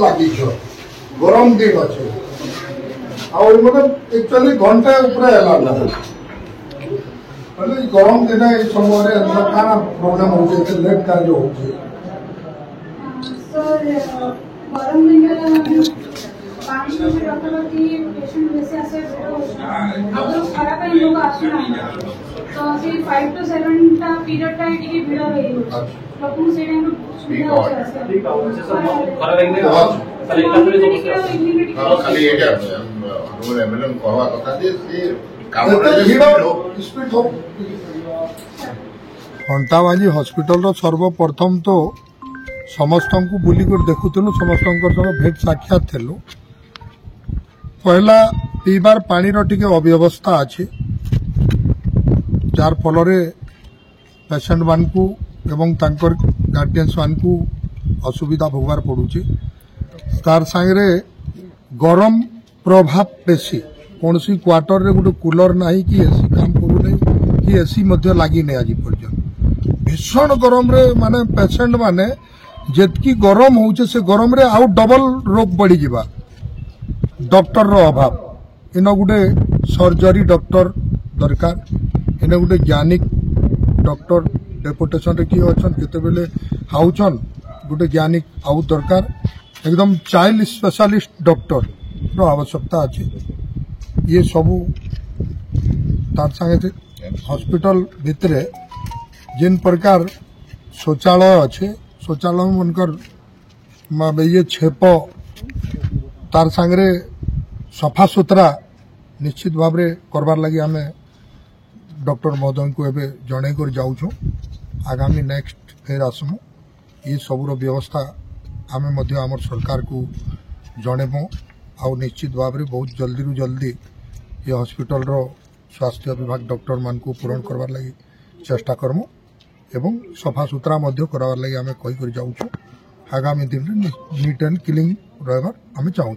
लगी गरम दिन अच्छे मतलब एक्चुअली घंटे गरम दिन समय क्या प्रोब्लेम हो लेट का जो गरम दिन पानी डॉक्टर की पेशेंट जैसे ऐसे खराब लोग आसना तो 5 to 7 टा पीरियड का टिके भिड़ रही लोक से टाइम सुविधा होचे ठीक खरा लाइन खाली एटा हम एम्बुलेंस कहवा कथा जे से घंटाबाजी हॉस्पिटल रो सर्वप्रथम तो समस्त को बुलिक देखुलु समस्त भेट साक्षात थेलु पहला पीबार पानी रो टिके अव्यवस्था अच्छे जार फल पेसेंट मान को एवं तांकर गार्डियंस मान को असुविधा भोगार पड़ुचे तार सांगे गरम प्रभाव बेसी कौन सी क्वार्टर रे गोटे कूलर नहीं कि एसी काम करू नहीं कि एसी मध्य लगी नहीं आज पर्यंत भीषण गरम रे माने पेसेंट माने जेतकी गरम होचे से गरम रे आउ डबल रोग बढ़ी जिबा डॉक्टर रो अभाव इन गोटे सर्जरी डॉक्टर दरकार इन गोटे ज्ञानिक डॉक्टर डेपुटेशन रे किए अछन केते बेले हाउचन गोटे ज्ञानिक आउ दरकार एकदम चाइल्ड स्पेशलिस्ट डॉक्टर रो आवश्यकता अछि ये सबू तार संगे हॉस्पिटल भितरे जिन प्रकार शौचालय अच्छे शौचालय मनकर ये छेप तार सांगे सफा सुतरा निश्चित भाव में करवार लगी आम डॉक्टर महोदय को एवं जन कर जाऊँ आगामी नेक्स्ट फेर आसमु ये सबूर व्यवस्था आम आम सरकार को जनबू आ निश्चित भाव में बहुत जल्दी रु जल्दी ये हॉस्पिटल रो स्वास्थ्य विभाग डॉक्टर मान को पूरण करवार लगी चेष्टा करमु एवं सफा सुतरा करवार लगी आम कही कर जाऊँ आगामी दिन में नीट एंड क्लीन रहा आम चाहूँ।